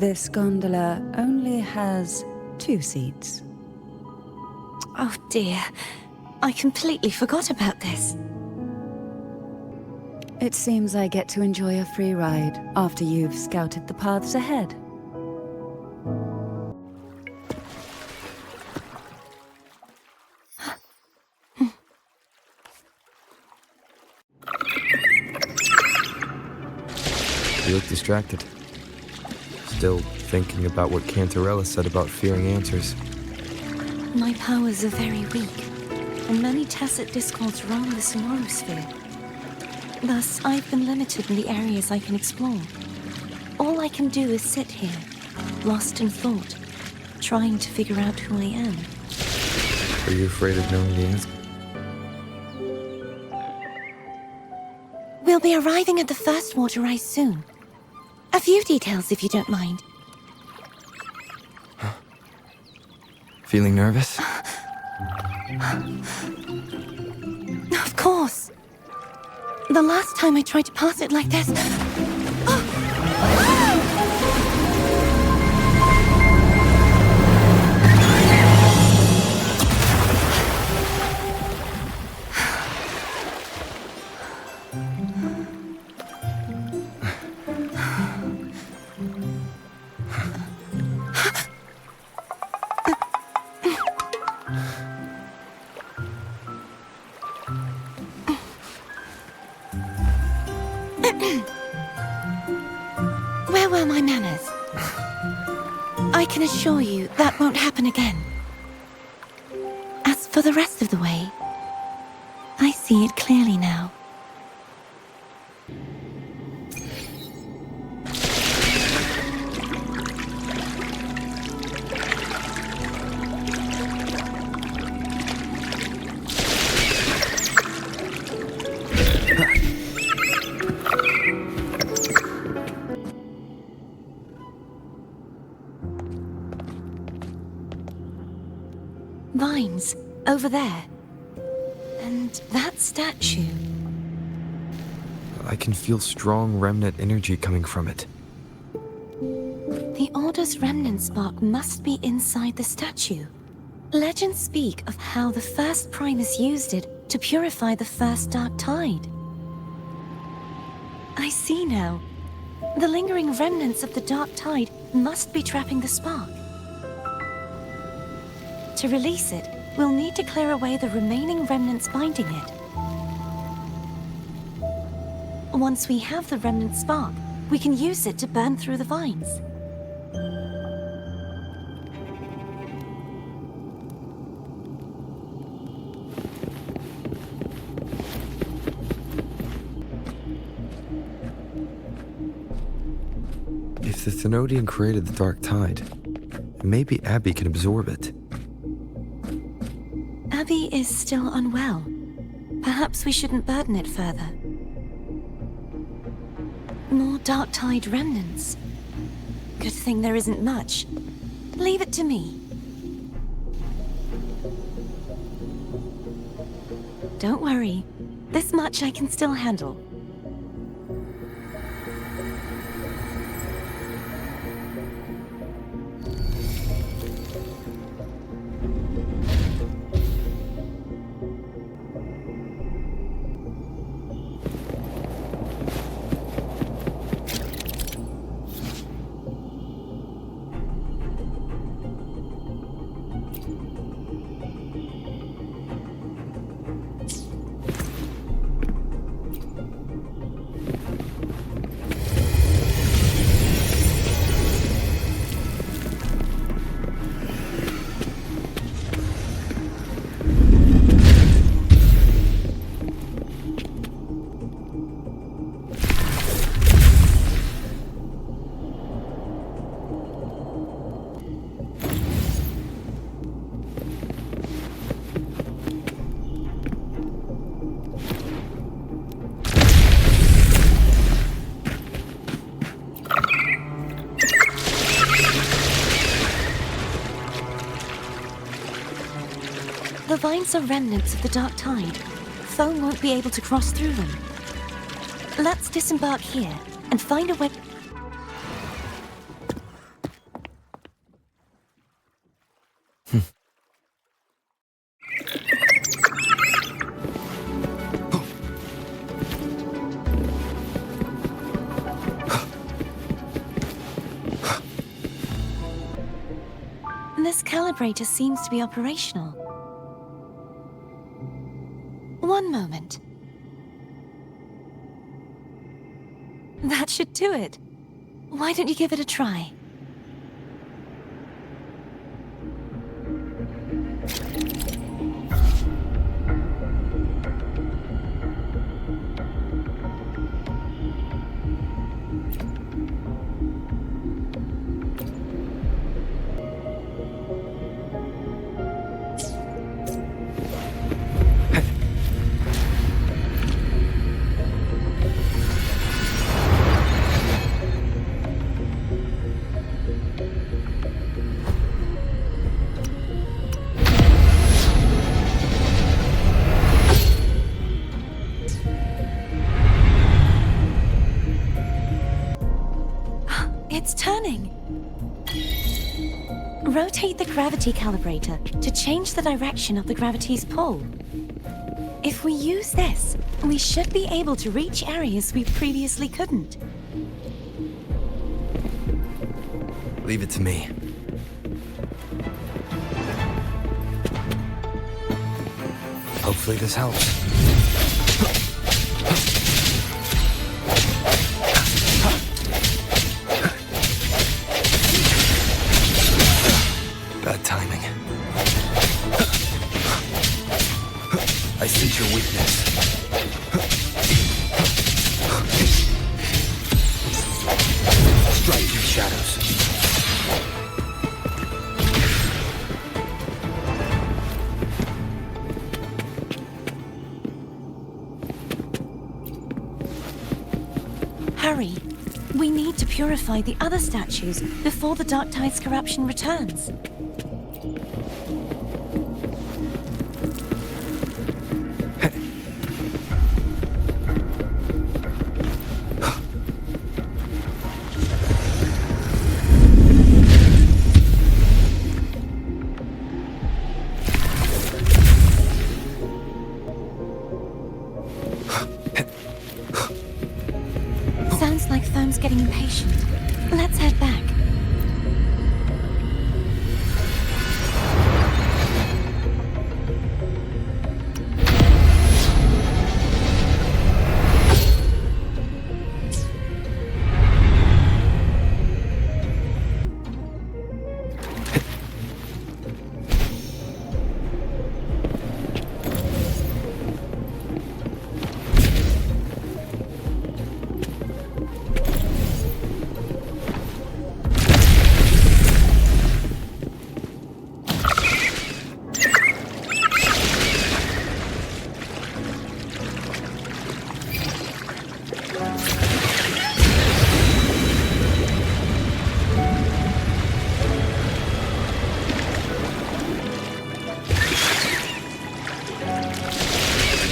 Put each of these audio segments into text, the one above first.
This gondola only has 2 seats. Oh dear, I completely forgot about this. It seems I get to enjoy a free ride after you've scouted the paths ahead. You look distracted. Still thinking about what Cantarella said about fearing answers. My powers are very weak, and many tacit discords roam the Sonorosphere. Thus, I've been limited in the areas I can explore. All I can do is sit here, lost in thought, trying to figure out who I am. Are you afraid of knowing the answer? We'll be arriving at the first water rise soon. A few details, if you don't mind. Feeling nervous? Of course. The last time I tried to pass it like this... Where were my manners? I can assure you that won't happen again. As for the rest of the way, I see it clearly now. Vines, over there. And that statue. I can feel strong remnant energy coming from it. The Order's remnant spark must be inside the statue. Legends speak of how the first Primus used it to purify the first Dark Tide. I see now. The lingering remnants of the Dark Tide must be trapping the spark. To release it, we'll need to clear away the remaining remnants binding it. Once we have the remnant spark, we can use it to burn through the vines. If the Thenodian created the Dark Tide, maybe Abby can absorb it. Abby is still unwell. Perhaps we shouldn't burden it further. More Dark Tide remnants. Good thing there isn't much. Leave it to me. Don't worry. This much I can still handle. The vines are remnants of the Dark Tide. Foam won't be able to cross through them. Let's disembark here and find a way... This calibrator seems to be operational. One moment. That should do it. Why don't you give it a try? It's turning. Rotate the gravity calibrator to change the direction of the gravity's pull. If we use this, we should be able to reach areas we previously couldn't. Leave it to me. Hopefully this helps. Bad timing. I sense your weakness. Strike through shadows. Hurry. We need to purify the other statues before the Dark Tide's corruption returns. Sounds like Foam's getting impatient. Let's head back.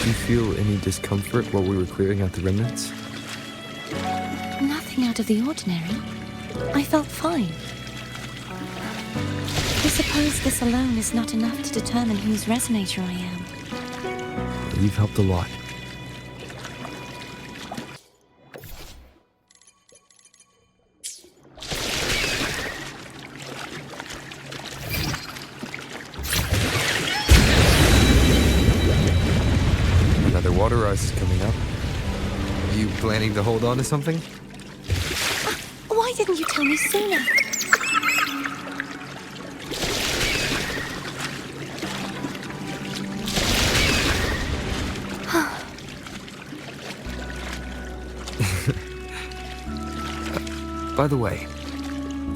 Did you feel any discomfort while we were clearing out the remnants? Nothing out of the ordinary. I felt fine. I suppose this alone is not enough to determine whose resonator I am. You've helped a lot. Another water rise is coming up. You planning to hold on to something? Why didn't you tell me sooner? By the way,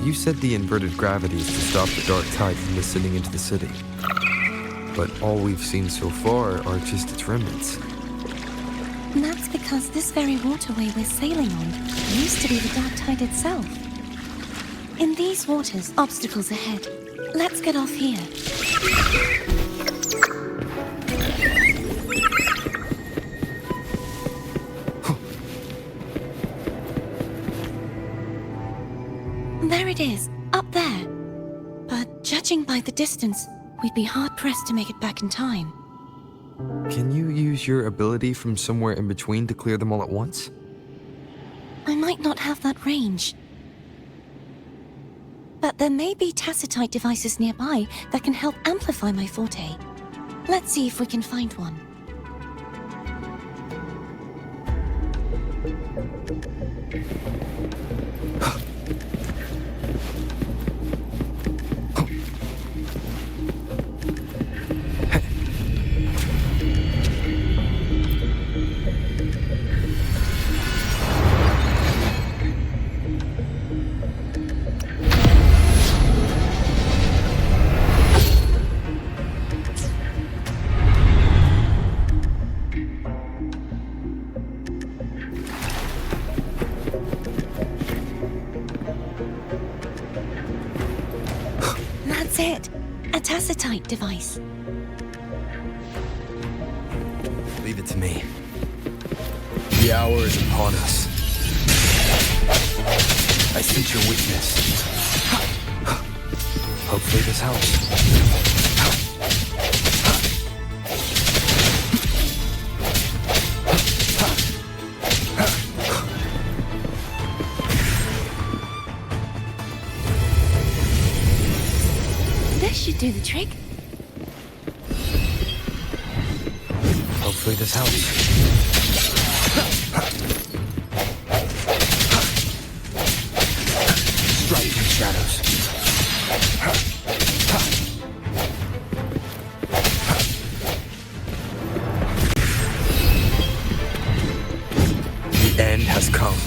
you said the inverted gravity is to stop the dark tide from descending into the city. But all we've seen so far are just its remnants. That's because this very waterway we're sailing on used to be the Dark Tide itself. In these waters, obstacles ahead. Let's get off here. There it is, up there. But Judging by the distance, we'd be hard-pressed to make it back in time. Can you use your ability from somewhere in between to clear them all at once? I might not have that range. But there may be tacitite devices nearby that can help amplify my forte. Let's see if we can find one. That's it. A tacitite device. Leave it to me. The hour is upon us. I sense your weakness. Hopefully this helps. This should do the trick. Hopefully this helps. Strike from the shadows. The end has come.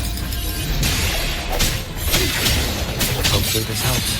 Hopefully this helps.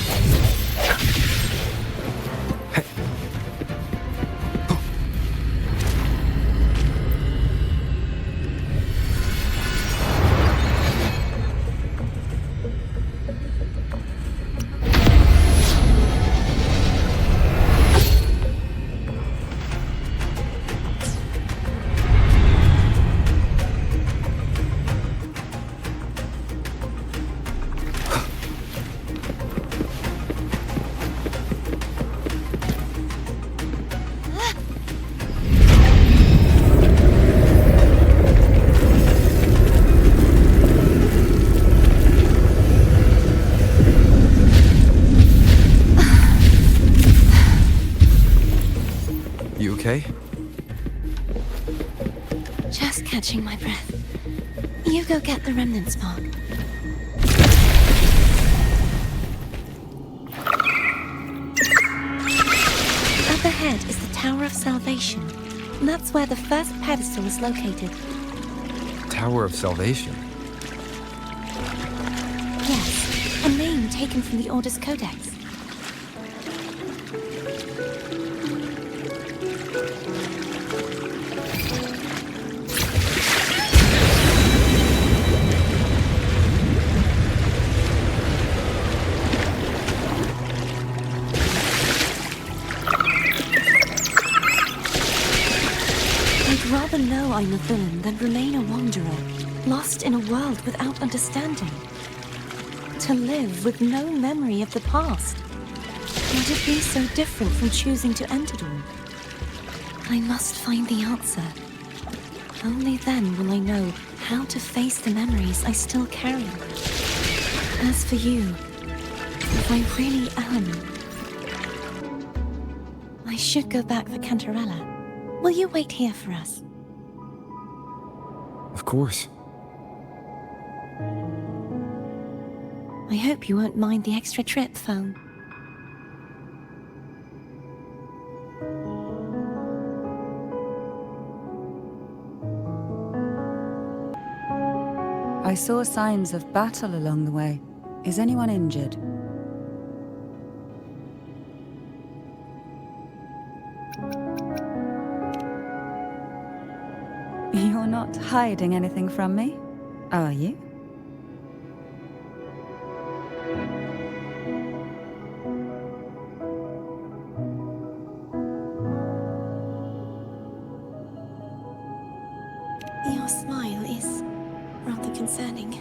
You okay? Just catching my breath. You go get the remnant spark. Up ahead is the Tower of Salvation. That's where the first pedestal is located. Tower of Salvation. Yes, a name taken from the Order's Codex. I'd rather know I'm a villain than remain a wanderer, lost in a world without understanding. To live with no memory of the past. Would it be so different from choosing to end it all? I must find the answer. Only then will I know how to face the memories I still carry. As for you, if I really am, I should go back for Cantarella. Will you wait here for us? Of course. I hope you won't mind the extra trip, phone. I saw signs of battle along the way. Is anyone injured? You're not hiding anything from me, are you? Your smile is rather concerning.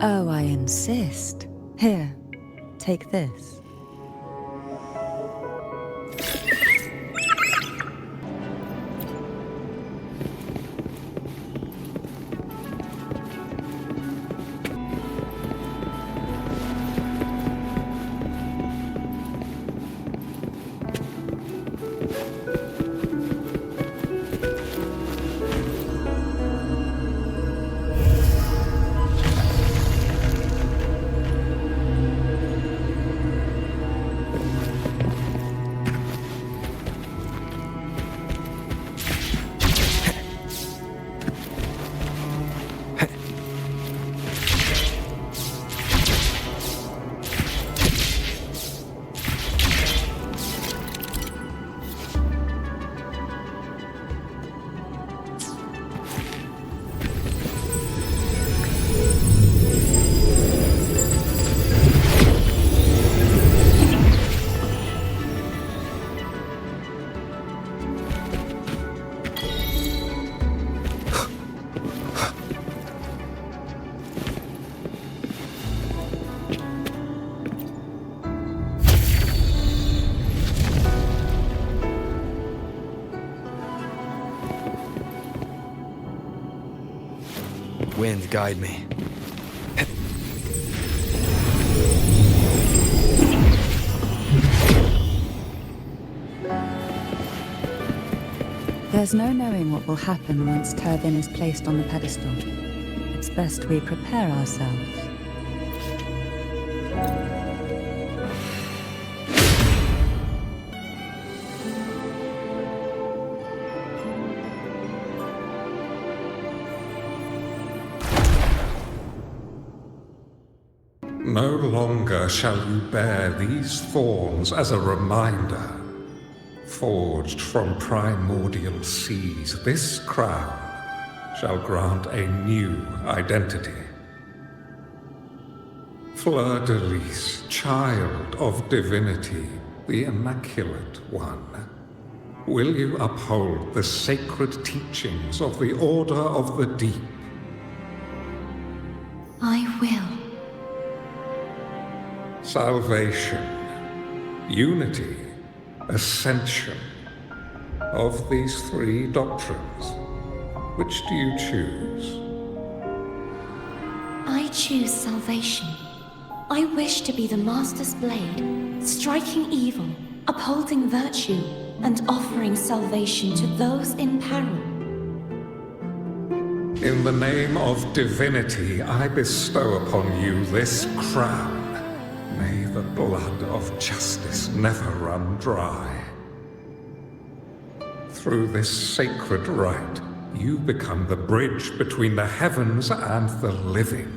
Oh, I insist. Here, take this. wind guide me. There's no knowing what will happen once Turvin is placed on the pedestal. It's best we prepare ourselves. No longer shall you bear these thorns as a reminder. Forged from primordial seas, this crown shall grant a new identity. Fleur-de-Lis, child of divinity, the Immaculate One, will you uphold the sacred teachings of the Order of the Deep? I will. Salvation, unity, ascension. Of these three doctrines, which do you choose? I choose salvation. I wish to be the Master's blade, striking evil, upholding virtue, and offering salvation to those in peril. In the name of divinity, I bestow upon you this crown. May the blood of justice never run dry. Through this sacred rite, you become the bridge between the heavens and the living.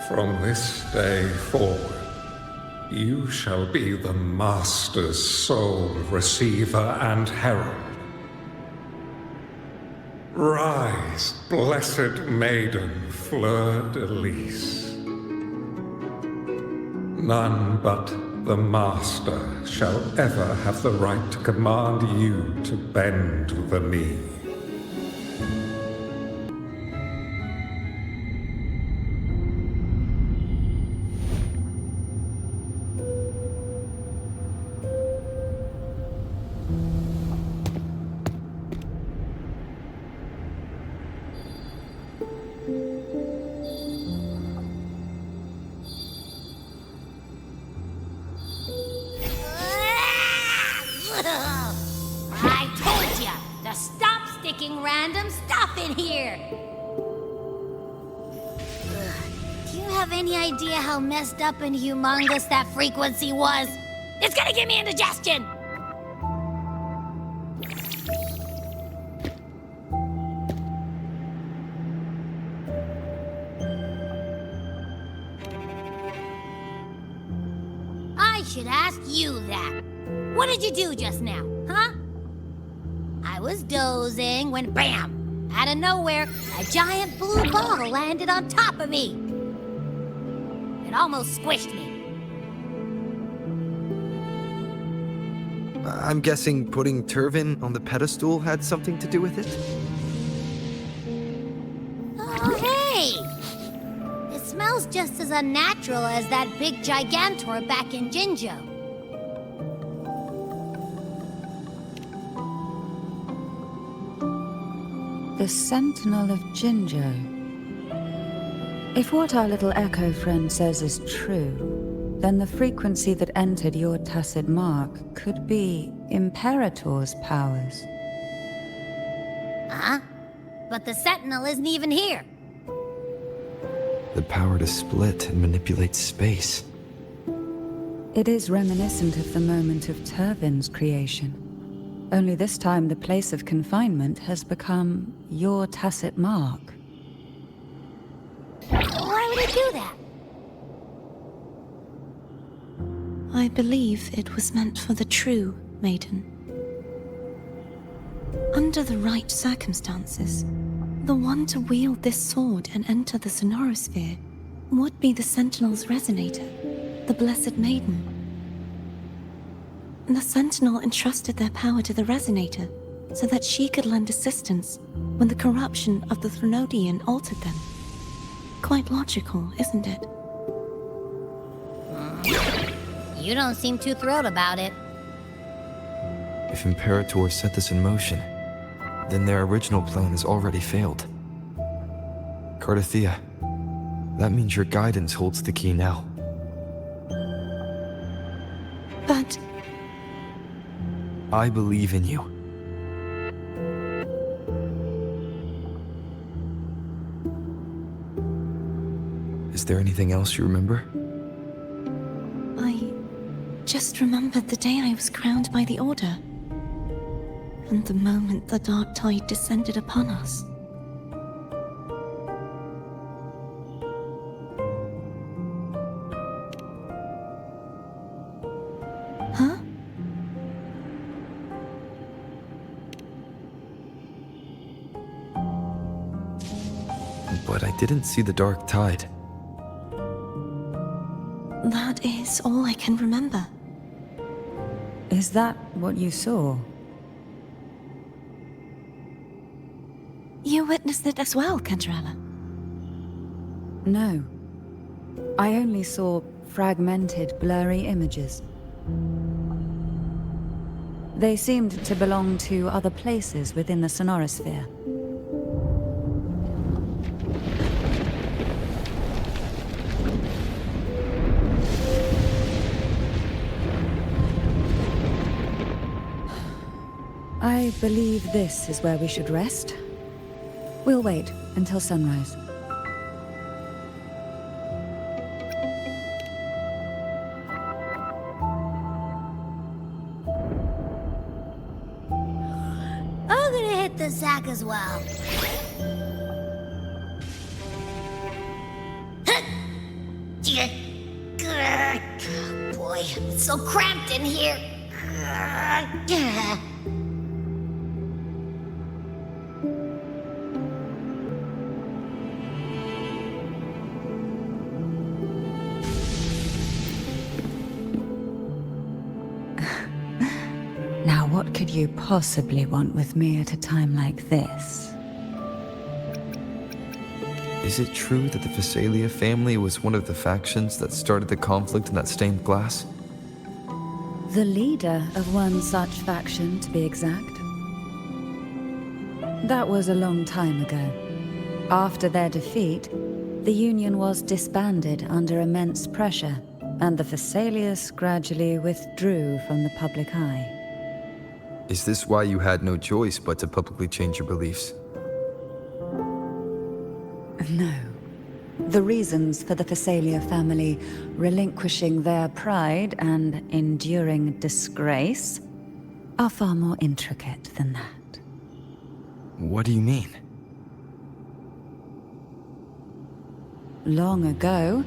From this day forward, you shall be the Master's sole receiver and herald. Rise, blessed maiden Fleur-de-Lis. None but the Master shall ever have the right to command you to bend the knee. I told ya to stop sticking random stuff in here! Do you have any idea how messed up and humongous that frequency was? It's gonna give me indigestion! I should ask you that. What did you do just now, huh? I was dozing when BAM! Out of nowhere, a giant blue ball landed on top of me. It almost squished me. I'm guessing putting Turvin on the pedestal had something to do with it? Oh, hey! It smells just as unnatural as that big gigantor back in Jinzhou. The Sentinel of Jinzhou. If what our little echo friend says is true, then the frequency that entered your tacit mark could be Imperator's powers. Huh? But the Sentinel isn't even here. The power to split and manipulate space. It is reminiscent of the moment of Turvin's creation. Only this time the place of confinement has become your tacit mark. Why would it do that? I believe it was meant for the true Maiden. Under the right circumstances, the one to wield this sword and enter the Sonorosphere would be the Sentinel's resonator, the Blessed Maiden. The Sentinel entrusted their power to the Resonator so that she could lend assistance when the corruption of the Threnodian altered them. Quite logical, isn't it? You don't seem too thrilled about it. If Imperator set this in motion, then their original plan has already failed. Cardathia, that means your guidance holds the key now. But I believe in you. Is there anything else you remember? I just remembered the day I was crowned by the Order. And the moment the dark tide descended upon us. Huh? But I didn't see the dark tide. That is all I can remember. Is that what you saw? You witnessed it as well, Cantarella. No. I only saw fragmented, blurry images. They seemed to belong to other places within the sonorosphere. I believe this is where we should rest. We'll wait until sunrise. I'm gonna hit the sack as well. Boy, it's so cramped in here. Now, what could you possibly want with me at a time like this? Is it true that the Phasalia family was one of the factions that started the conflict in that stained glass? The leader of one such faction, to be exact. That was a long time ago. After their defeat, the Union was disbanded under immense pressure, and the Phasalius gradually withdrew from the public eye. Is this why you had no choice but to publicly change your beliefs? No. The reasons for the Phasalia family relinquishing their pride and enduring disgrace are far more intricate than that. What do you mean? Long ago,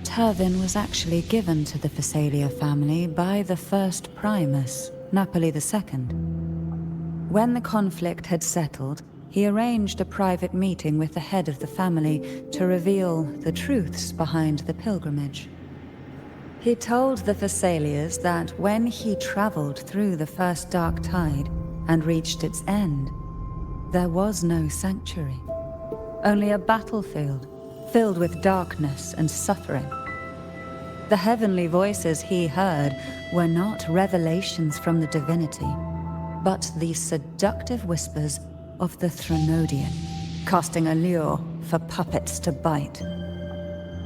Turvin was actually given to the Phasalia family by the first Primus, Napoli II. When the conflict had settled, he arranged a private meeting with the head of the family to reveal the truths behind the pilgrimage. He told the Phasalias that when he traveled through the first dark tide and reached its end, there was no sanctuary, only a battlefield filled with darkness and suffering. The heavenly voices he heard were not revelations from the divinity, but the seductive whispers of the Threnodian, casting a lure for puppets to bite.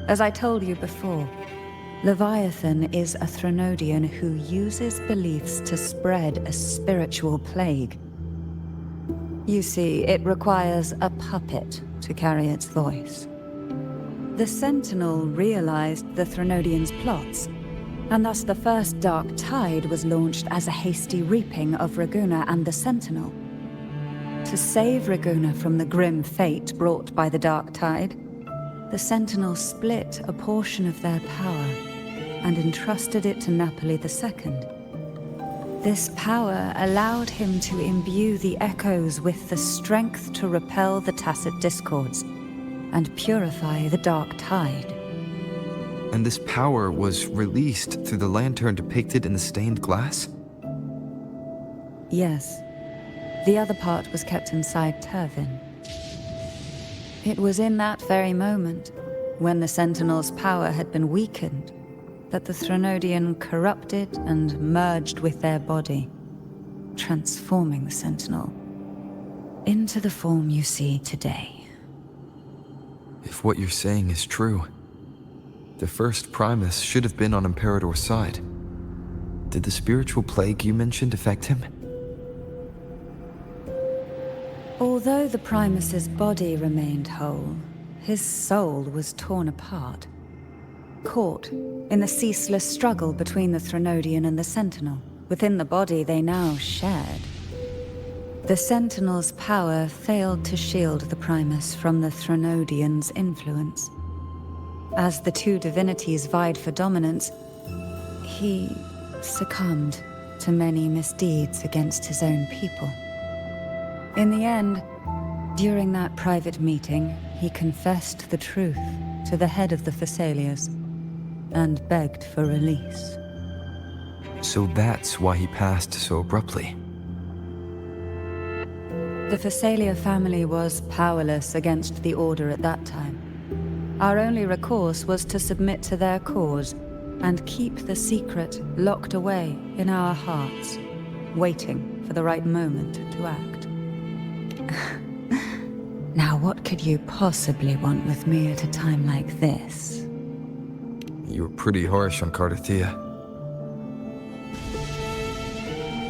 As I told you before, Leviathan is a Threnodian who uses beliefs to spread a spiritual plague. You see, it requires a puppet to carry its voice. The Sentinel realized the Threnodian's plots, and thus the first Dark Tide was launched as a hasty reaping of Raguna and the Sentinel. To save Raguna from the grim fate brought by the Dark Tide, the Sentinel split a portion of their power and entrusted it to Napoli II. This power allowed him to imbue the echoes with the strength to repel the tacit discords and purify the Dark Tide. And this power was released through the lantern depicted in the stained glass? Yes. The other part was kept inside Turvin. It was in that very moment, when the Sentinel's power had been weakened, that the Threnodian corrupted and merged with their body, transforming the Sentinel into the form you see today. If what you're saying is true, the first Primus should have been on Imperator's side. Did the spiritual plague you mentioned affect him? Although the Primus's body remained whole, his soul was torn apart. Caught in the ceaseless struggle between the Threnodian and the Sentinel, within the body they now shared. The Sentinel's power failed to shield the Primus from the Threnodian's influence. As the two divinities vied for dominance, he succumbed to many misdeeds against his own people. In the end, during that private meeting, he confessed the truth to the head of the Thessalias and begged for release. So that's why he passed so abruptly. The Thessalia family was powerless against the Order at that time. Our only recourse was to submit to their cause and keep the secret locked away in our hearts, waiting for the right moment to act. Now what could you possibly want with me at a time like this? You were pretty harsh on Cardathia.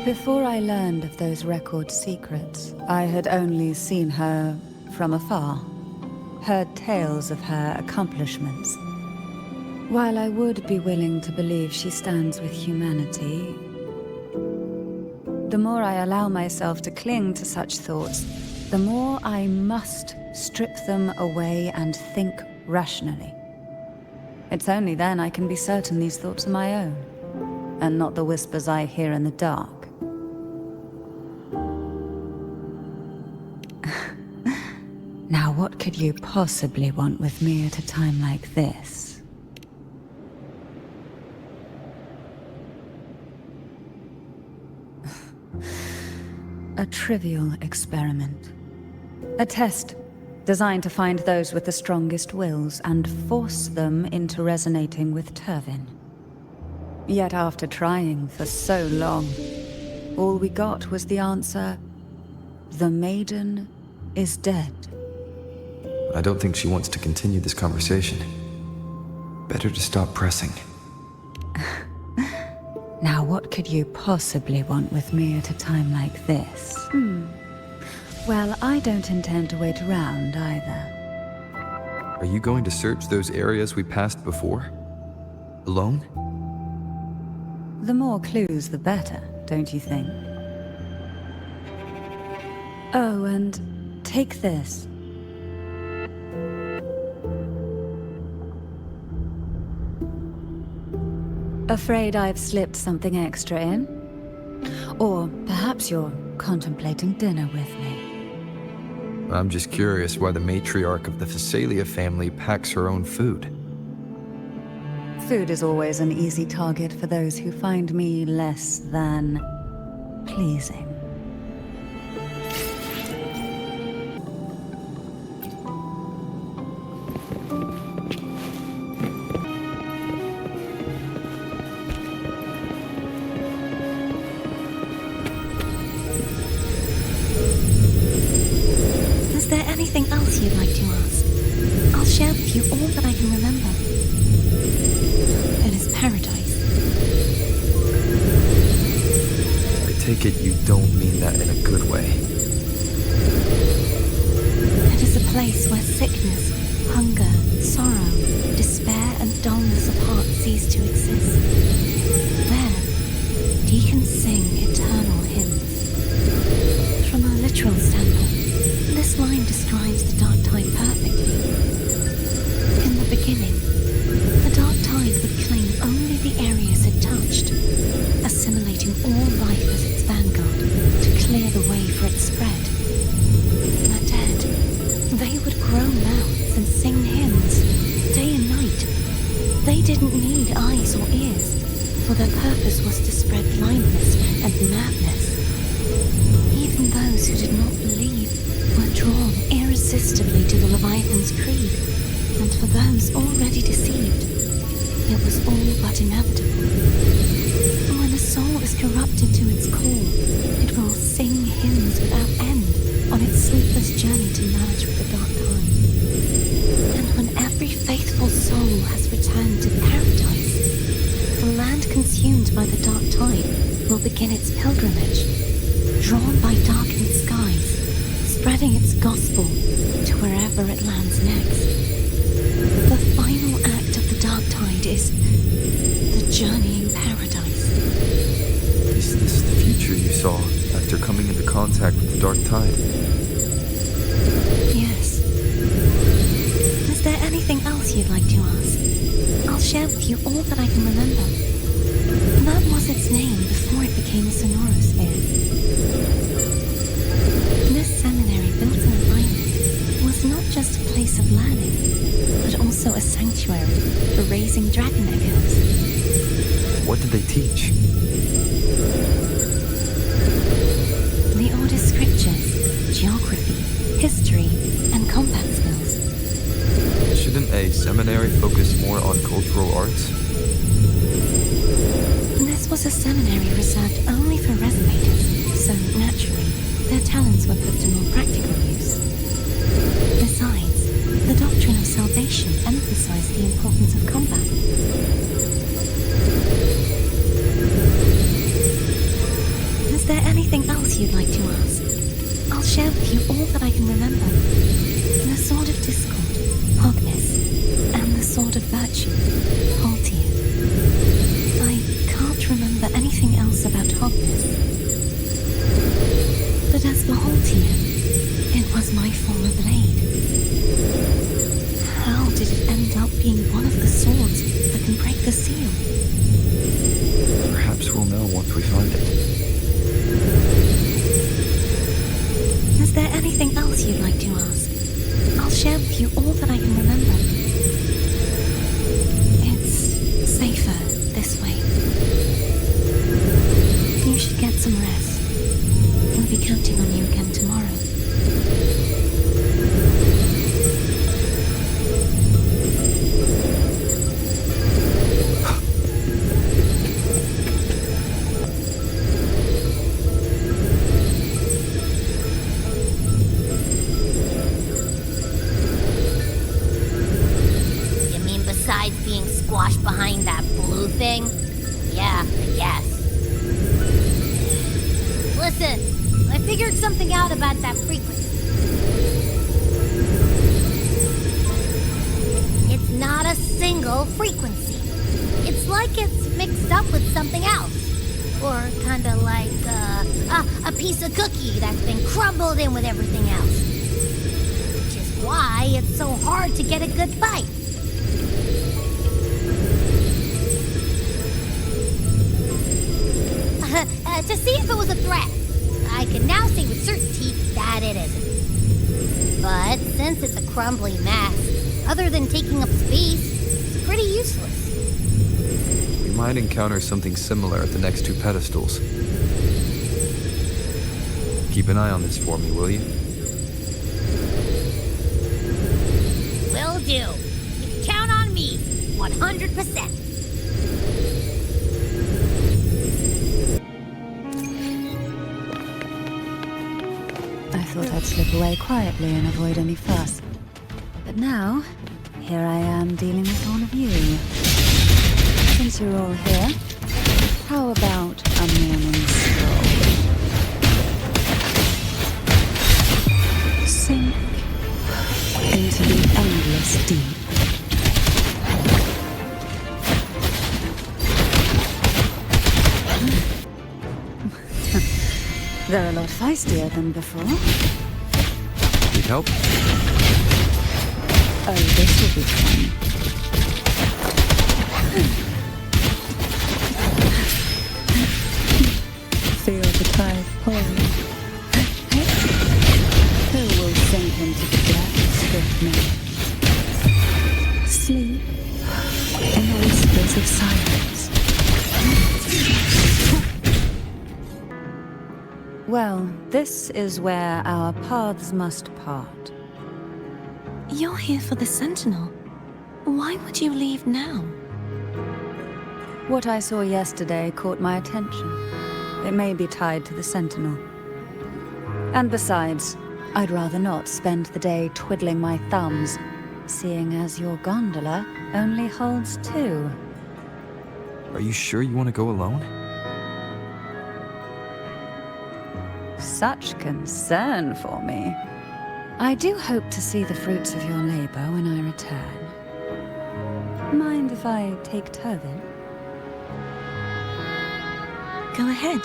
Before I learned of those record secrets, I had only seen her from afar, heard tales of her accomplishments. While I would be willing to believe she stands with humanity, the more I allow myself to cling to such thoughts, the more I must strip them away and think rationally. It's only then I can be certain these thoughts are my own, and not the whispers I hear in the dark. Now what could you possibly want with me at a time like this? A trivial experiment. A test designed to find those with the strongest wills and force them into resonating with Turvin. Yet after trying for so long, all we got was the answer, the Maiden is dead. I don't think she wants to continue this conversation. Better to stop pressing. Now what could you possibly want with me at a time like this? Well, I don't intend to wait around either. Are you going to search those areas we passed before? Alone? The more clues, the better, don't you think? Oh, and take this. Afraid I've slipped something extra in? Or perhaps you're contemplating dinner with me. I'm just curious why the matriarch of the Thessalia family packs her own food. Food is always an easy target for those who find me less than pleasing. Is there anything else you'd like to ask? I'll share with you all that I can remember. It is paradise. I take it you don't mean that in a good way. It is a place where sickness, hunger, sorrow, despair, and dullness of heart cease to exist. There, deacons sing eternal hymns. From a literal standpoint, this line describes the dark tide perfectly. In the beginning, the dark tide would claim only the areas it touched, assimilating all life as its vanguard to clear the way for its spread. The dead, they would grow mouths and sing hymns, day and night. They didn't need eyes or ears, for their purpose was to spread blindness and madness. Even those who did not believe were drawn irresistibly to the Leviathan's creed, and for those already deceived, it was all but inevitable. When a soul is corrupted to its core, it will sing hymns without end on its sleepless journey to merge with the dark tide. And consumed by the dark tide will begin its pilgrimage, drawn by darkened skies, spreading its gospel to wherever it lands next. The final act of the dark tide is the journeying paradise. Is this the future you saw after coming into contact with the dark tide? Yes. Is there anything else you'd like to ask? I'll share with you all that I can remember. That was its name before it became a sonorosphere. This seminary built on an island was not just a place of learning, but also a sanctuary for raising dragon echoes. What did they teach? The Order's scriptures, geography, history, and combat skills. Shouldn't a seminary focus more on cultural arts? This was a seminary reserved only for resumators, so naturally, their talents were put to more practical use. Besides, the doctrine of salvation emphasized the importance of combat. Is there anything else you'd like to ask? I'll share with you all that I can remember. The Sword of Discord, Hogness, and the Sword of Virtue, Haltier. I can't remember anything else about Hogness. But as for Haltier, it was my former blade. How did it end up being one of the swords that can break the seal? Perhaps we'll know once we find it. Is there anything else you'd like to ask? I'll share with you all that I can remember. It's safer this way. You should get some rest. We'll be counting on you again tomorrow. Squashed behind that blue thing? Yeah, I guess. Listen, I figured something out about that frequency. It's not a single frequency. It's like it's mixed up with something else. Or kinda like a piece of cookie that's been crumbled in with everything else. Which is why it's so hard to get a good bite. To see if it was a threat. I can now say with certainty that it isn't. But since it's a crumbly mess, other than taking up space, it's pretty useless. We might encounter something similar at the next two pedestals. Keep an eye on this for me, will you? Will do. You can count on me, 100%. I thought I'd slip away quietly and avoid any fuss. But now, here I am dealing with all of you. Since you're all here, how about a morning stroll? Sink into the endless deep. They're a lot feistier than before. Need help? Oh, this will be fun. Feel the tide pull. Who will sink into the depths with me? Sleep in the whispers of silence. Well, this is where our paths must part. You're here for the Sentinel. Why would you leave now? What I saw yesterday caught my attention. It may be tied to the Sentinel. And besides, I'd rather not spend the day twiddling my thumbs, seeing as your gondola only holds two. Are you sure you want to go alone? Such concern for me. I do hope to see the fruits of your labor when I return. Mind if I take Turvin? Go ahead.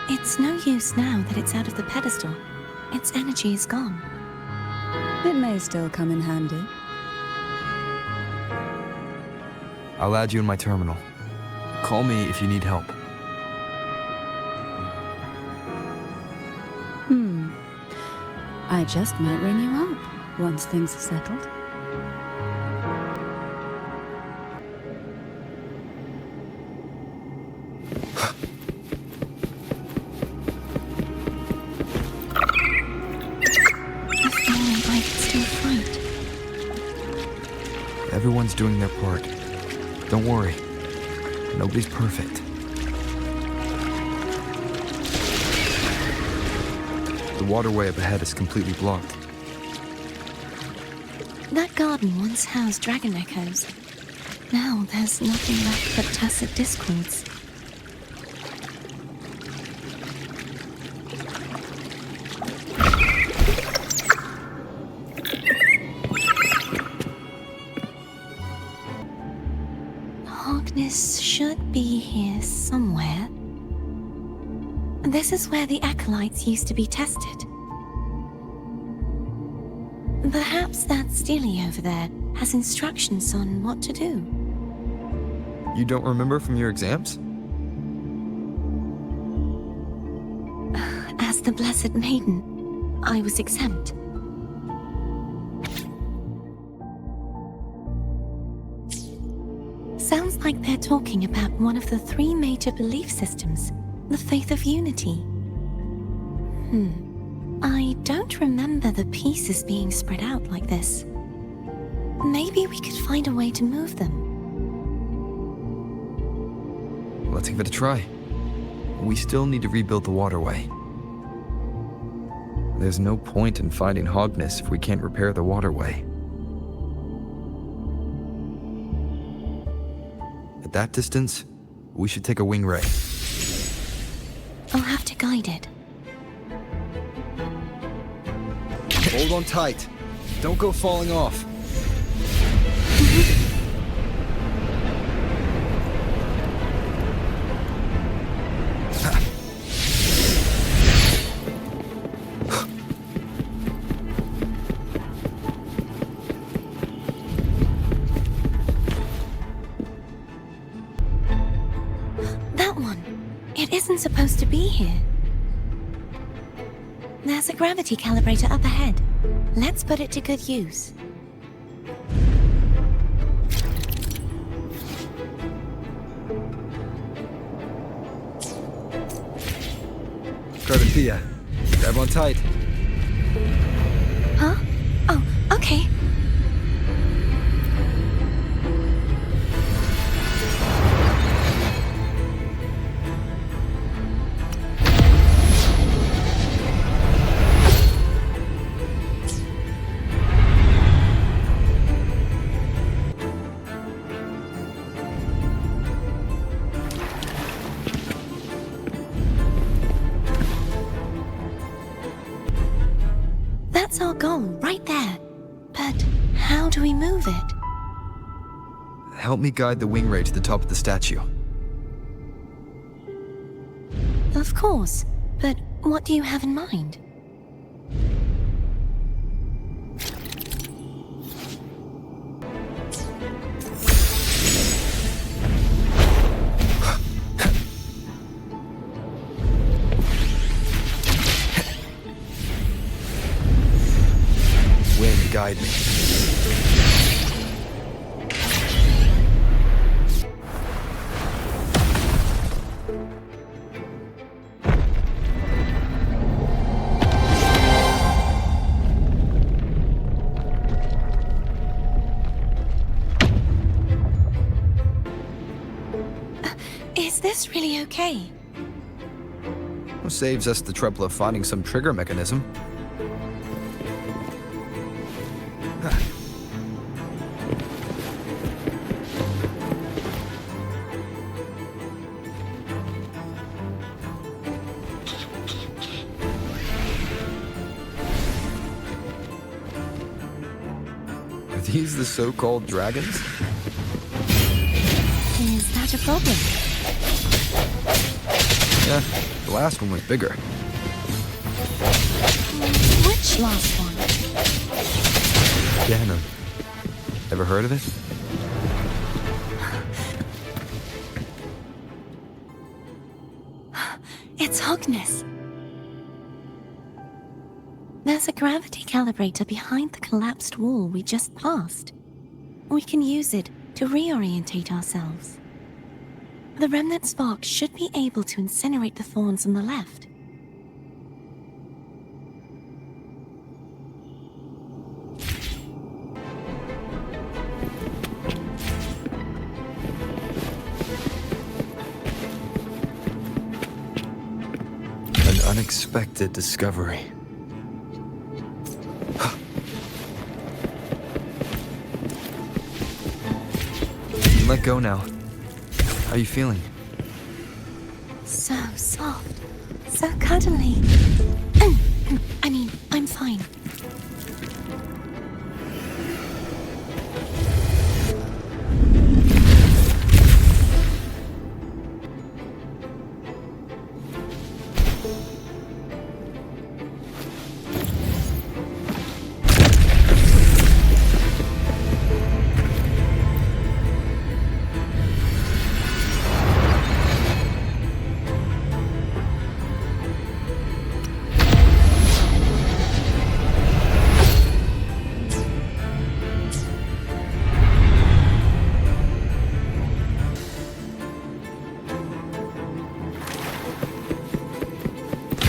It's no use now that it's out of the pedestal. Its energy is gone. It may still come in handy. I'll add you in my terminal. Call me if you need help. I just might ring you up once things are settled. If only I could still fight. Everyone's doing their part. Don't worry. Nobody's perfect. The waterway up ahead is completely blocked. That garden once housed dragon echoes. Now there's nothing left but tacit discords. Hogness should be here somewhere. This is where the acolytes used to be tested. Perhaps that Steely over there has instructions on what to do. You don't remember from your exams? As the Blessed Maiden, I was exempt. Sounds like they're talking about one of the 3 major belief systems, the faith of unity. I don't remember the pieces being spread out like this. Maybe we could find a way to move them. Let's give it a try. We still need to rebuild the waterway. There's no point in finding Hogness if we can't repair the waterway. At that distance, we should take a wing ray. I'll have to guide it. Hold on tight. Don't go falling off. That one. It isn't supposed to be here. There's a gravity calibrator up ahead. Let's put it to good use. Carventia, grab on tight. Huh? Oh, okay. That's our goal, right there. But how do we move it? Help me guide the wing ray to the top of the statue. Of course, but what do you have in mind? Wind, guide me. Is this really okay? Saves us the trouble of finding some trigger mechanism. these the so-called dragons? Is that a problem? Yeah, the last one was bigger. Which last one? Ganon. Ever heard of it? It's Hogness. There's a gravity calibrator behind the collapsed wall we just passed. We can use it to reorientate ourselves. The remnant spark should be able to incinerate the thorns on the left. An unexpected discovery. You can let go now. How are you feeling? So soft, so cuddly. I mean, I'm fine.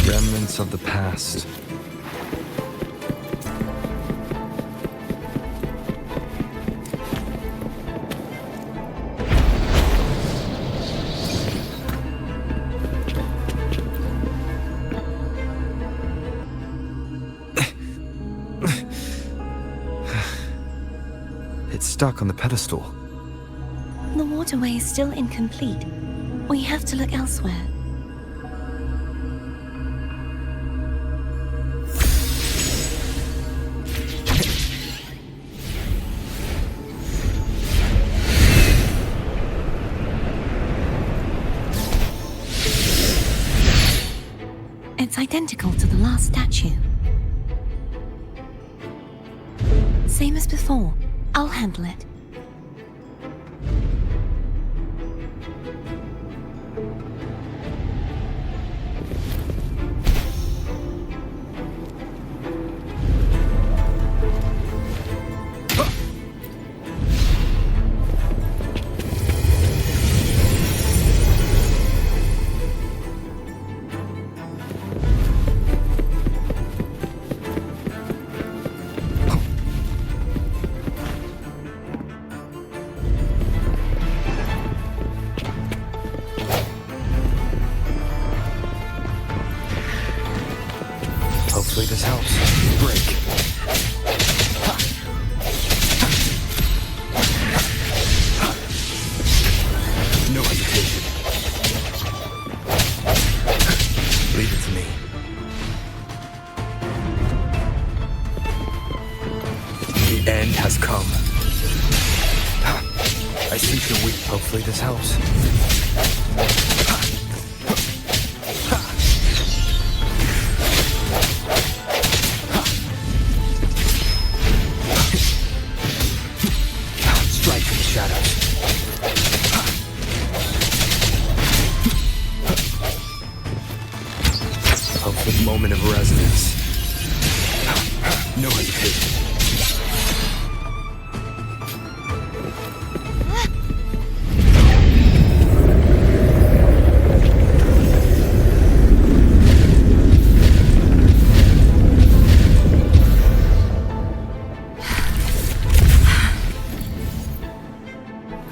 Remnants of the past. It's stuck on the pedestal. The waterway is still incomplete. We have to look elsewhere. It's identical to the last statue. Same as before. I'll handle it. Hopefully this helps. Break. No hesitation. Leave it to me. The end has come. I sense you're weak. Hopefully this helps. Strike from the shadows. Hopefully moment of resonance. No hesitation.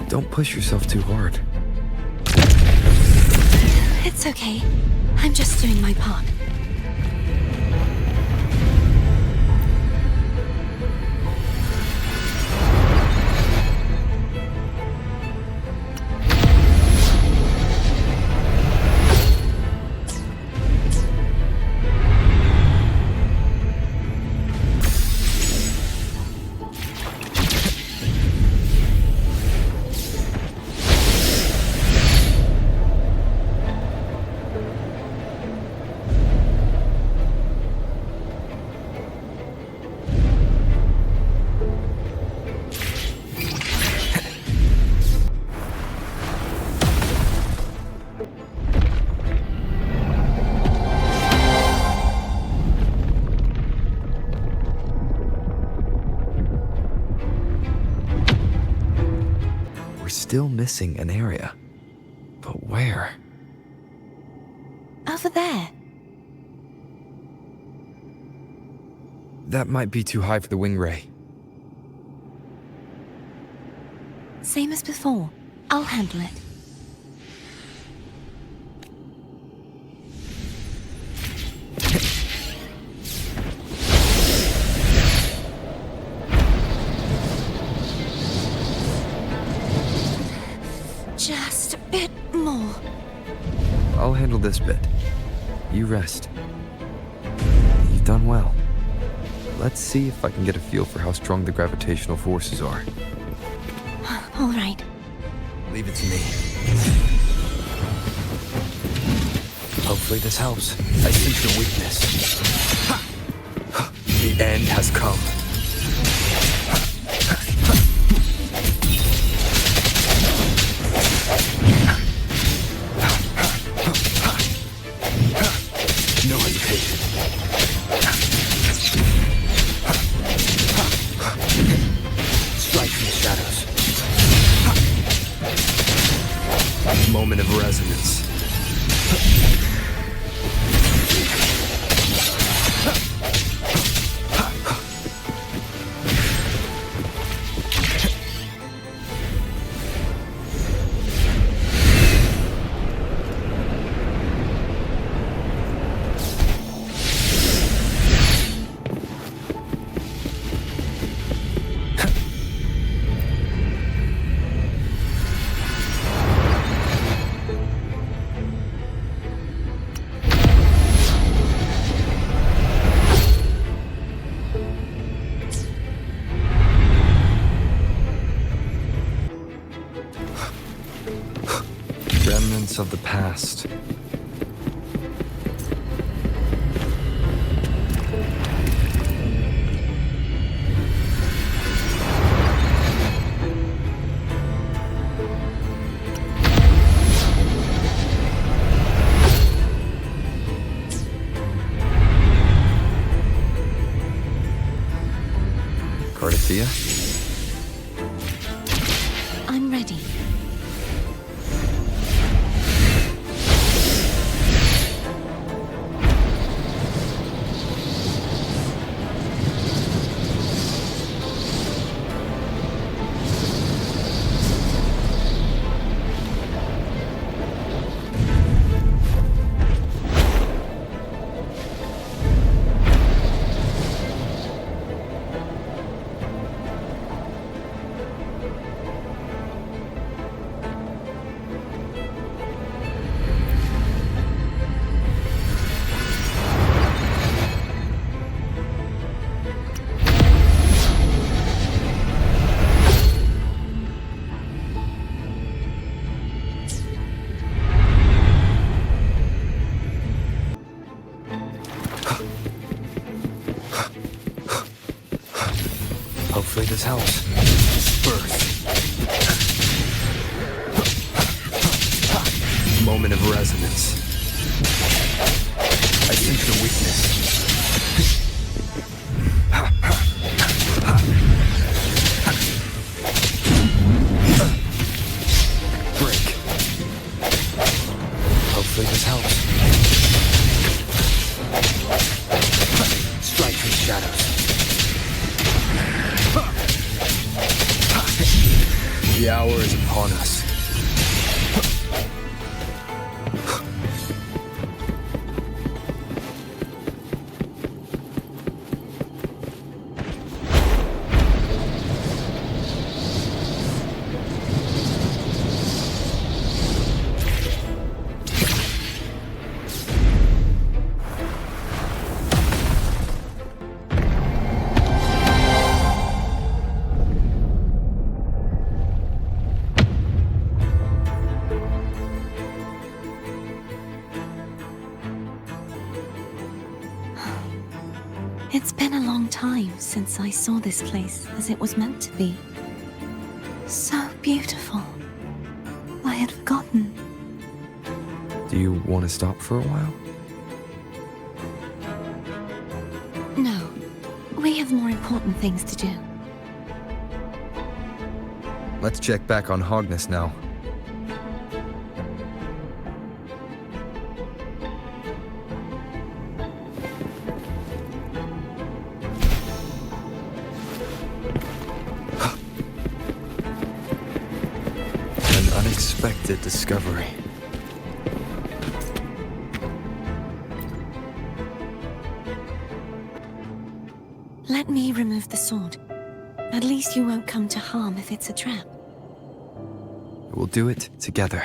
Don't push yourself too hard. It's okay. I'm just doing my part. still missing an area. But where? Over there. That might be too high for the wing ray. Same as before. I'll handle it. Just a bit more. I'll handle this bit. You rest. You've done well. Let's see if I can get a feel for how strong the gravitational forces are. All right. Leave it to me. Hopefully this helps. I sense your weakness. The end has come. No hesitation. Strike from the shadows. Moment of resonance. Remnants of the past. Cardathea? I'm ready. Hopefully this helps. Birth. Moment of resonance. I sense your weakness. Break. Hopefully this helps. Strike from the shadows. The hour is upon us. It's been a long time since I saw this place as it was meant to be. So beautiful. I had forgotten. Do you want to stop for a while? No. We have more important things to do. Let's check back on Hogness now. An unexpected discovery. Let me remove the sword. At least you won't come to harm if it's a trap. We'll do it together.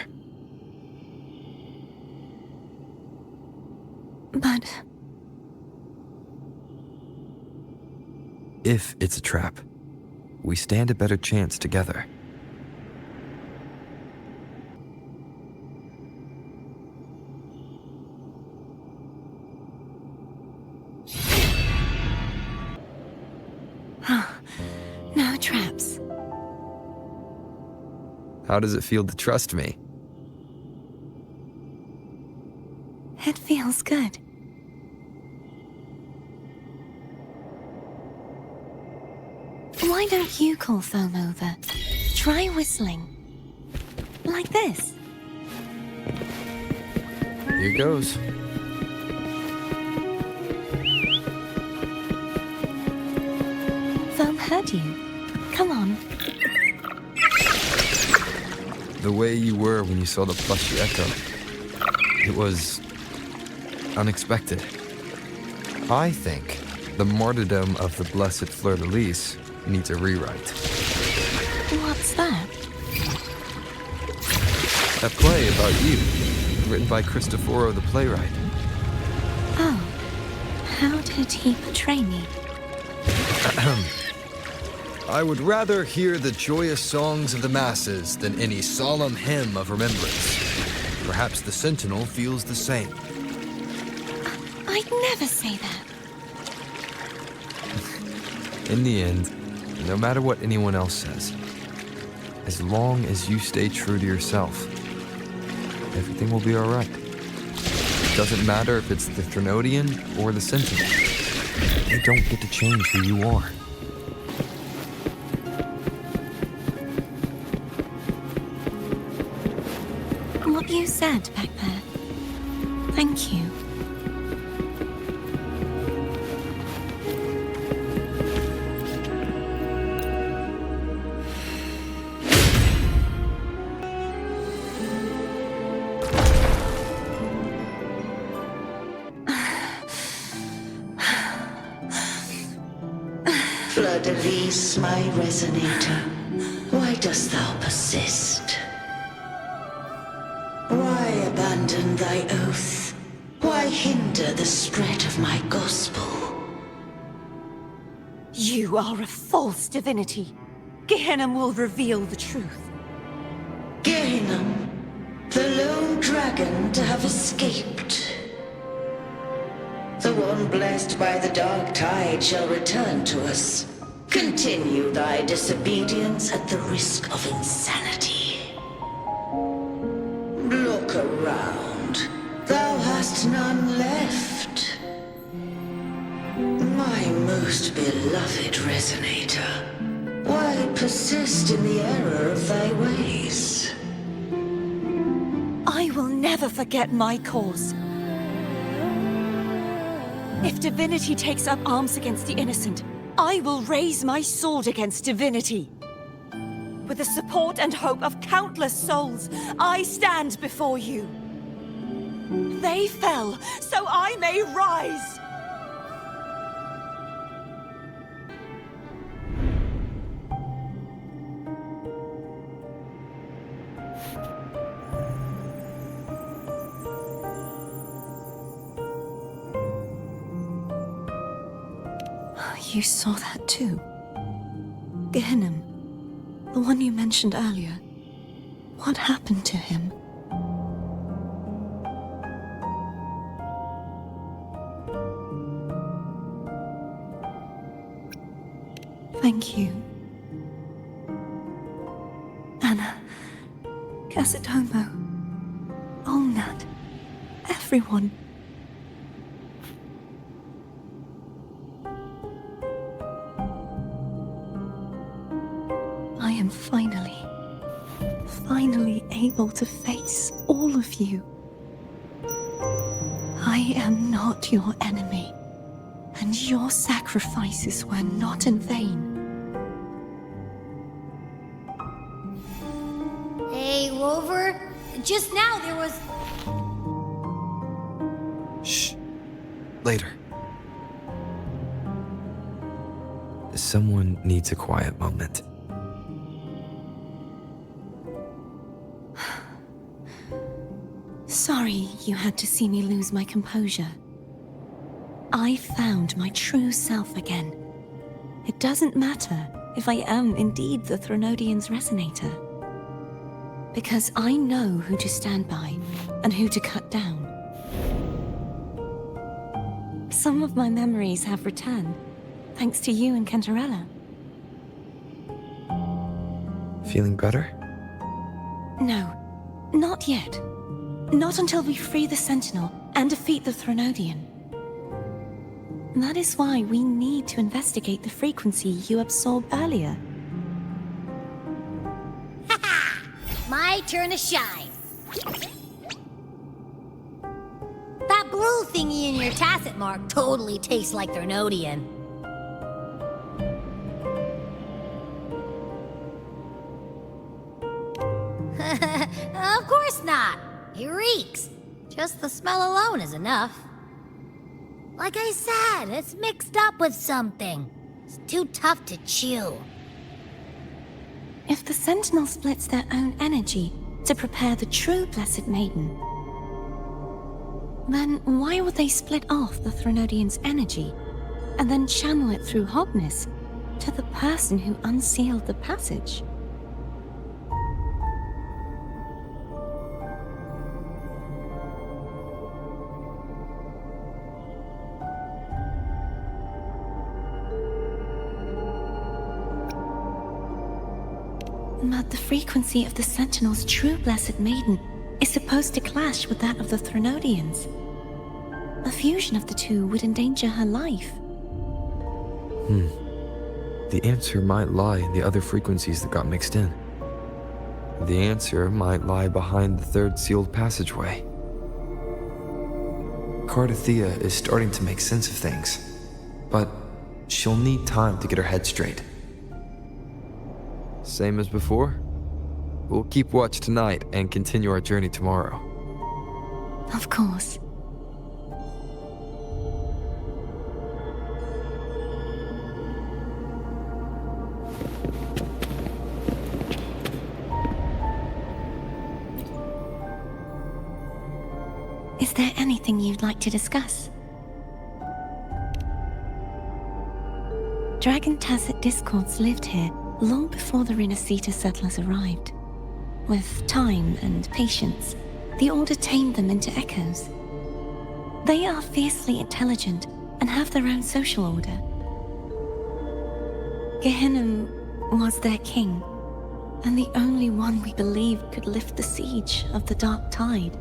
But If it's a trap, we stand a better chance together. no traps. How does it feel to trust me? It feels good. Why don't you call Foam over? Try whistling. Like this. Here goes. Foam heard you. Come on. The way you were when you saw the plushy echo. It was unexpected. I think the martyrdom of the blessed fleur-de-lis needs a rewrite. What's that? A play about you, written by Cristoforo the playwright. Oh. How did he portray me? I would rather hear the joyous songs of the masses than any solemn hymn of remembrance. Perhaps the Sentinel feels the same. I'd never say that. In the end, no matter what anyone else says, as long as you stay true to yourself, everything will be alright. It doesn't matter if it's the Threnodian or the Sentinel. They don't get to change who you are. What you said back there. Thank you. Fleur-de-lis, my resonator, why dost thou persist? Why abandon thy oath? Why hinder the spread of my gospel? You are a false divinity. Gehenna will reveal the truth. Gehenna, the lone dragon to have escaped. The one blessed by the dark tide shall return to us. Continue thy disobedience at the risk of insanity. Look around. Thou hast none left. My most beloved resonator, why persist in the error of thy ways? I will never forget my cause. If divinity takes up arms against the innocent, I will raise my sword against divinity. With the support and hope of countless souls, I stand before you. They fell, so I may rise! You saw that too? Gehenna, the one you mentioned earlier. What happened to him? Thank you. Anna, Casatomo, Olnat, everyone. I am finally able to face all of you. I am not your enemy, and your sacrifices were not in vain. Hey, Rover, just now there was... Shh. Later. Someone needs a quiet moment. Sorry you had to see me lose my composure. I found my true self again. It doesn't matter if I am indeed the Threnodian's resonator, because I know who to stand by and who to cut down. Some of my memories have returned, thanks to you and Cantarella. Feeling better? No, not yet. Not until we free the Sentinel and defeat the Threnodian. That is why we need to investigate the frequency you absorbed earlier. My turn to shine. That blue thingy in your tacit mark totally tastes like Threnodian. Of course not. It reeks. Just the smell alone is enough. Like I said, it's mixed up with something. It's too tough to chew. If the Sentinel splits their own energy to prepare the true Blessed Maiden, then why would they split off the Threnodian's energy and then channel it through Hogness to the person who unsealed the passage? But the frequency of the Sentinel's true Blessed Maiden is supposed to clash with that of the Threnodians. A fusion of the two would endanger her life. The answer might lie in the other frequencies that got mixed in. The answer might lie behind the third sealed passageway. Cardathea is starting to make sense of things, but she'll need time to get her head straight. Same as before? We'll keep watch tonight and continue our journey tomorrow. Of course. Is there anything you'd like to discuss? Dragon Tacit Discords lived here long before the Renacita settlers arrived. With time and patience, the Order tamed them into echoes. They are fiercely intelligent and have their own social order. Gehinnom was their king, and the only one we believed could lift the siege of the Dark Tide.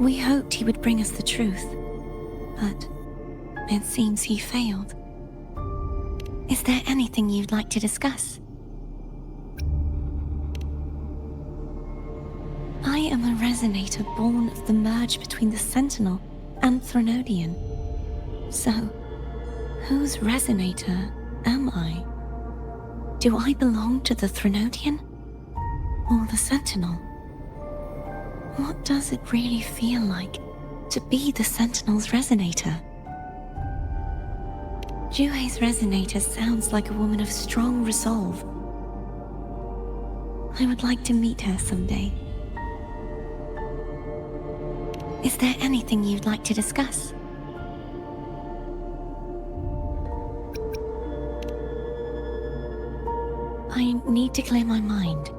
We hoped he would bring us the truth, but it seems he failed. Is there anything you'd like to discuss? I am a resonator born of the merge between the Sentinel and Threnodian. So, whose resonator am I? Do I belong to the Threnodian or the Sentinel? What does it really feel like to be the Sentinel's resonator? Juhe's resonator sounds like a woman of strong resolve. I would like to meet her someday. Is there anything you'd like to discuss? I need to clear my mind.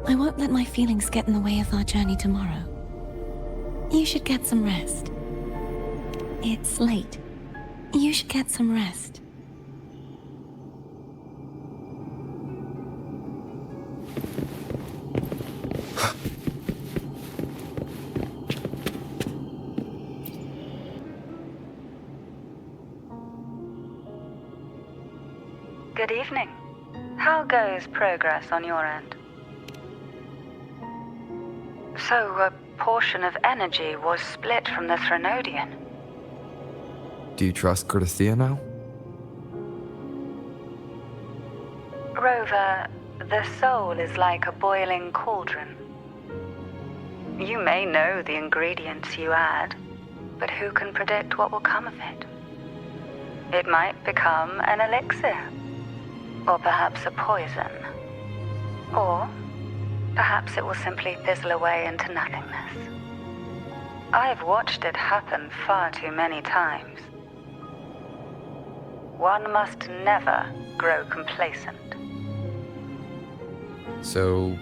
I won't let my feelings get in the way of our journey tomorrow. You should get some rest. It's late. You should get some rest. Good evening. How goes progress on your end? So a portion of energy was split from the Threnodian. Do you trust Gerthia now? Rover, the soul is like a boiling cauldron. You may know the ingredients you add, but who can predict what will come of it? It might become an elixir, or perhaps a poison, or perhaps it will simply fizzle away into nothingness. I've watched it happen far too many times. One must never grow complacent. So,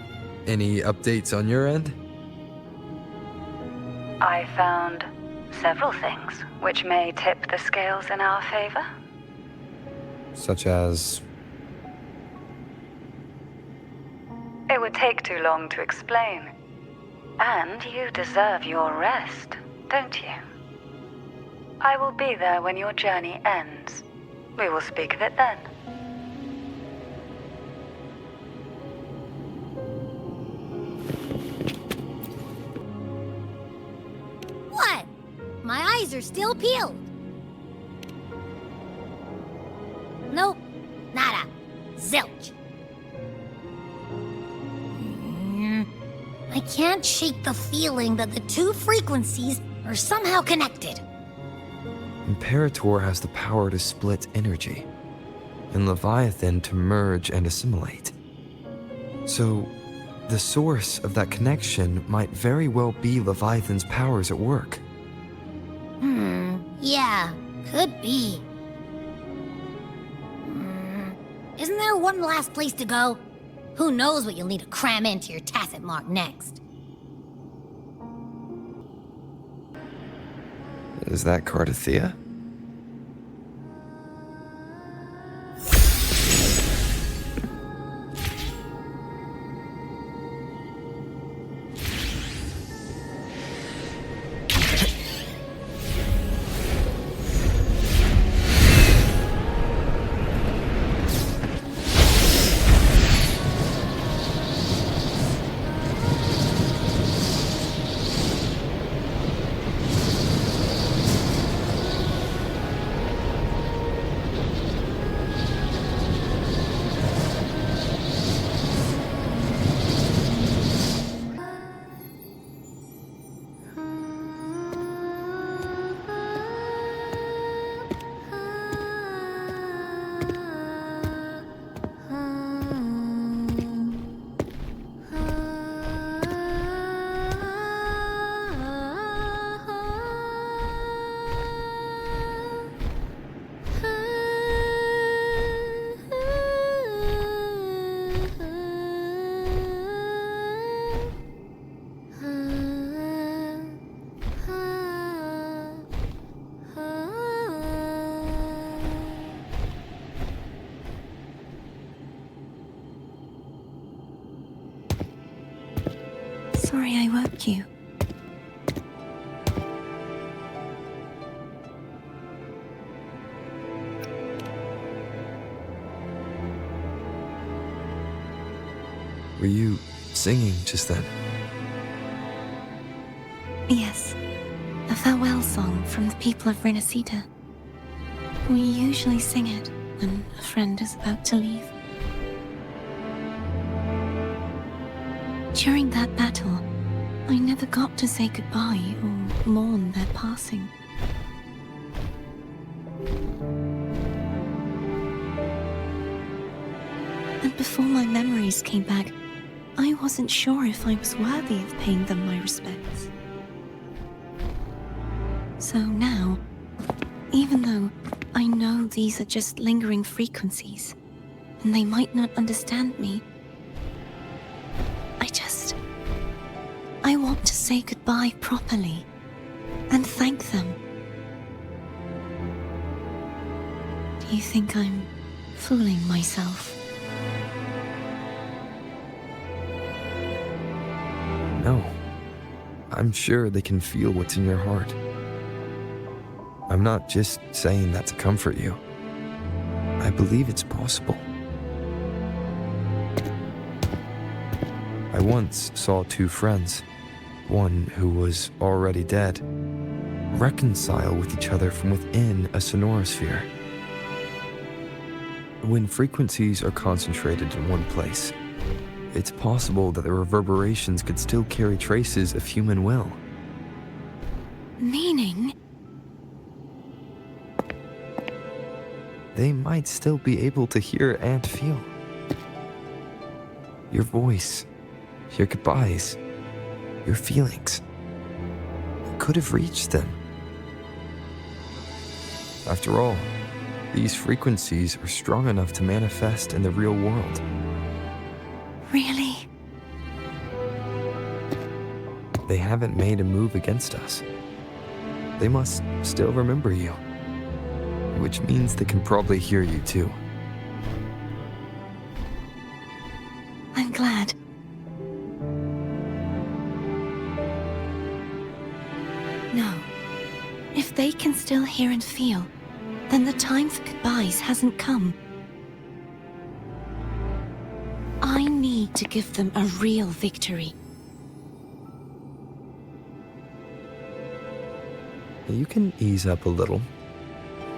any updates on your end? I found several things which may tip the scales in our favor. Such as... It would take too long to explain. And you deserve your rest, don't you? I will be there when your journey ends. We will speak of it then. What? My eyes are still peeled. Nope. Nada. Zilch. I can't shake the feeling that the two frequencies are somehow connected. Imperator has the power to split energy, and Leviathan to merge and assimilate. So, the source of that connection might very well be Leviathan's powers at work. Yeah, could be. Isn't there one last place to go? Who knows what you'll need to cram into your tacit mark next? Is that Cardathea? Sorry I woke you. Were you singing just then? Yes, a farewell song from the people of Renacita. We usually sing it when a friend is about to leave. During that battle, I never got to say goodbye or mourn their passing. And before my memories came back, I wasn't sure if I was worthy of paying them my respects. So now, even though I know these are just lingering frequencies, and they might not understand me, I want to say goodbye properly and thank them. Do you think I'm fooling myself? No. I'm sure they can feel what's in your heart. I'm not just saying that to comfort you. I believe it's possible. I once saw two friends, one who was already dead, reconcile with each other from within a sonorosphere. When frequencies are concentrated in one place, it's possible that the reverberations could still carry traces of human will. Meaning? They might still be able to hear and feel. Your voice, your goodbyes, your feelings could have reached them. After all, these frequencies are strong enough to manifest in the real world. Really? They haven't made a move against us. They must still remember you, which means they can probably hear you too. I'm glad. No. If they can still hear and feel, then the time for goodbyes hasn't come. I need to give them a real victory. You can ease up a little.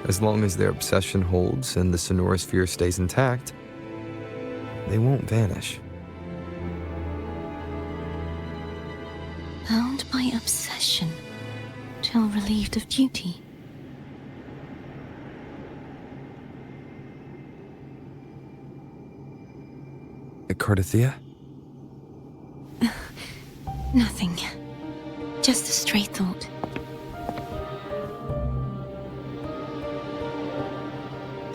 As long as their obsession holds and the sonorosphere stays intact, they won't vanish. Bound by obsession, till relieved of duty. Cardathia? Nothing. Just a stray thought.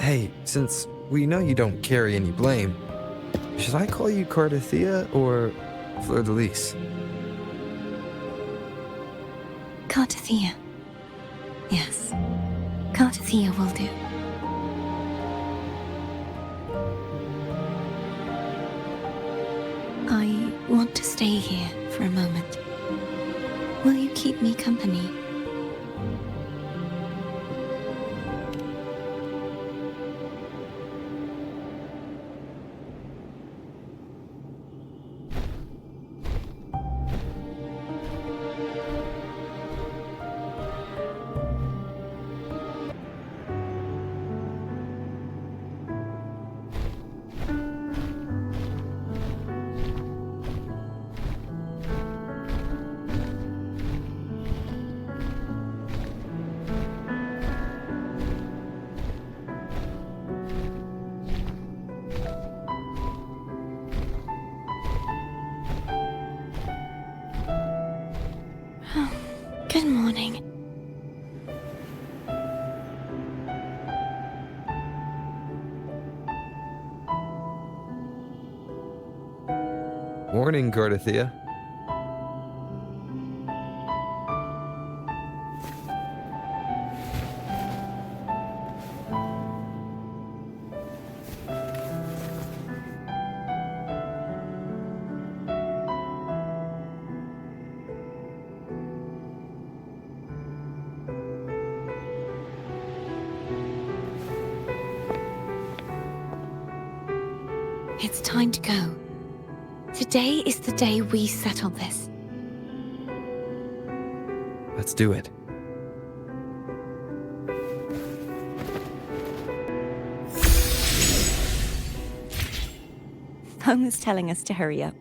Hey, since we know you don't carry any blame, should I call you Cardathia or Fleur de Lis? Cardathia. Yes. Cardathia will do. I want to stay here for a moment. Will you keep me company? Good morning. Morning, Cardathia. It's time to go. Today is the day we settle this. Let's do it. Home is telling us to hurry up.